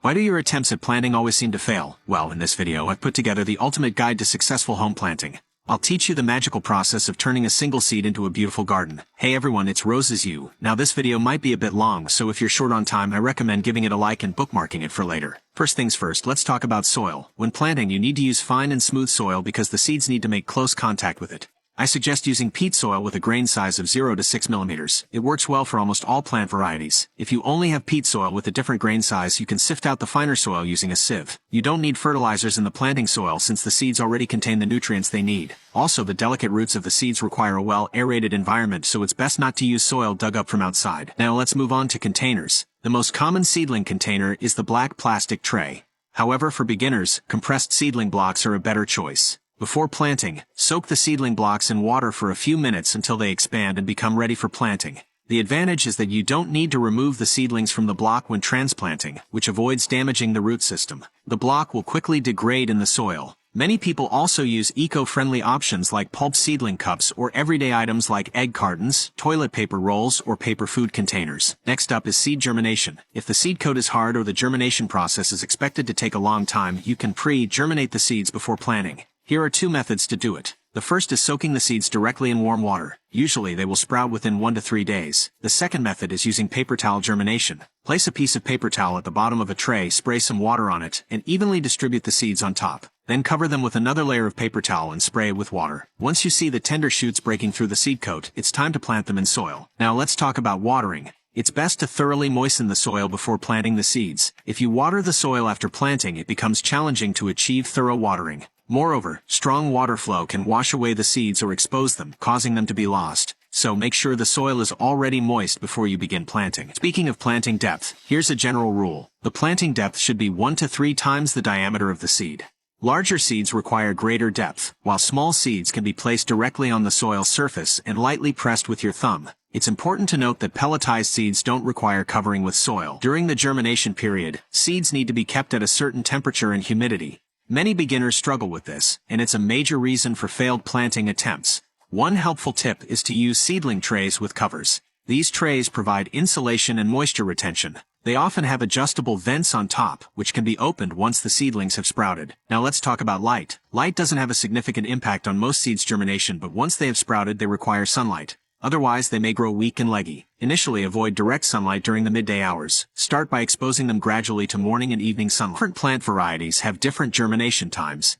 Why do your attempts at planting always seem to fail? Well, in this video I've put together the ultimate guide to successful home planting. I'll teach you the magical process of turning a single seed into a beautiful garden. Hey everyone, it's Rosego. Now this video might be a bit long, so if you're short on time I recommend giving it a like and bookmarking it for later. First things first, let's talk about soil. When planting you need to use fine and smooth soil because the seeds need to make close contact with it. I suggest using peat soil with a grain size of 0 to 6 millimeters. It works well for almost all plant varieties. If you only have peat soil with a different grain size, you can sift out the finer soil using a sieve. You don't need fertilizers in the planting soil since the seeds already contain the nutrients they need. Also, the delicate roots of the seeds require a well-aerated environment, so it's best not to use soil dug up from outside. Now let's move on to containers. The most common seedling container is the black plastic tray. However, for beginners, compressed seedling blocks are a better choice. Before planting, soak the seedling blocks in water for a few minutes until they expand and become ready for planting. The advantage is that you don't need to remove the seedlings from the block when transplanting, which avoids damaging the root system. The block will quickly degrade in the soil. Many people also use eco-friendly options like pulp seedling cups or everyday items like egg cartons, toilet paper rolls, or paper food containers. Next up is seed germination. If the seed coat is hard or the germination process is expected to take a long time, you can pre-germinate the seeds before planting. Here are two methods to do it. The first is soaking the seeds directly in warm water. Usually they will sprout within 1 to 3 days. The second method is using paper towel germination. Place a piece of paper towel at the bottom of a tray, spray some water on it, and evenly distribute the seeds on top. Then cover them with another layer of paper towel and spray it with water. Once you see the tender shoots breaking through the seed coat, it's time to plant them in soil. Now let's talk about watering. It's best to thoroughly moisten the soil before planting the seeds. If you water the soil after planting, it becomes challenging to achieve thorough watering. Moreover, strong water flow can wash away the seeds or expose them, causing them to be lost. So make sure the soil is already moist before you begin planting. Speaking of planting depth, here's a general rule. The planting depth should be 1 to 3 times the diameter of the seed. Larger seeds require greater depth, while small seeds can be placed directly on the soil surface and lightly pressed with your thumb. It's important to note that pelletized seeds don't require covering with soil. During the germination period, seeds need to be kept at a certain temperature and humidity. Many beginners struggle with this, and it's a major reason for failed planting attempts. One helpful tip is to use seedling trays with covers. These trays provide insulation and moisture retention. They often have adjustable vents on top, which can be opened once the seedlings have sprouted. Now let's talk about light. Light doesn't have a significant impact on most seeds' germination, but once they have sprouted, they require sunlight. Otherwise, they may grow weak and leggy. Initially, avoid direct sunlight during the midday hours. Start by exposing them gradually to morning and evening sunlight. Different plant varieties have different germination times.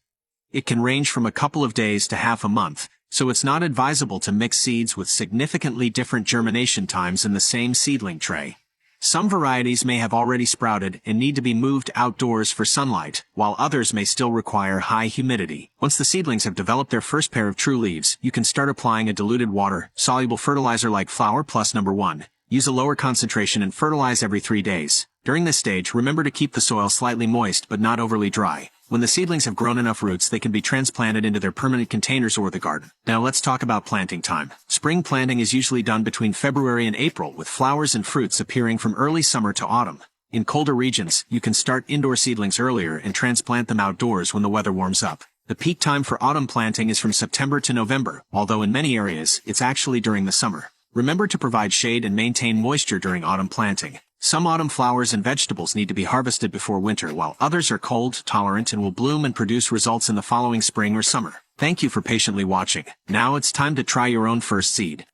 It can range from a couple of days to half a month, so it's not advisable to mix seeds with significantly different germination times in the same seedling tray. Some varieties may have already sprouted and need to be moved outdoors for sunlight, while others may still require high humidity. Once the seedlings have developed their first pair of true leaves, you can start applying a diluted water-soluble fertilizer like Flour Plus No. 1. Use a lower concentration and fertilize every 3 days. During this stage, remember to keep the soil slightly moist but not overly dry. When the seedlings have grown enough roots, they can be transplanted into their permanent containers or the garden. Now let's talk about planting time. Spring planting is usually done between February and April, with flowers and fruits appearing from early summer to autumn. In colder regions, you can start indoor seedlings earlier and transplant them outdoors when the weather warms up. The peak time for autumn planting is from September to November, although in many areas, it's actually during the summer. Remember to provide shade and maintain moisture during autumn planting. Some autumn flowers and vegetables need to be harvested before winter, while others are cold tolerant and will bloom and produce results in the following spring or summer. Thank you for patiently watching. Now it's time to try your own first seed.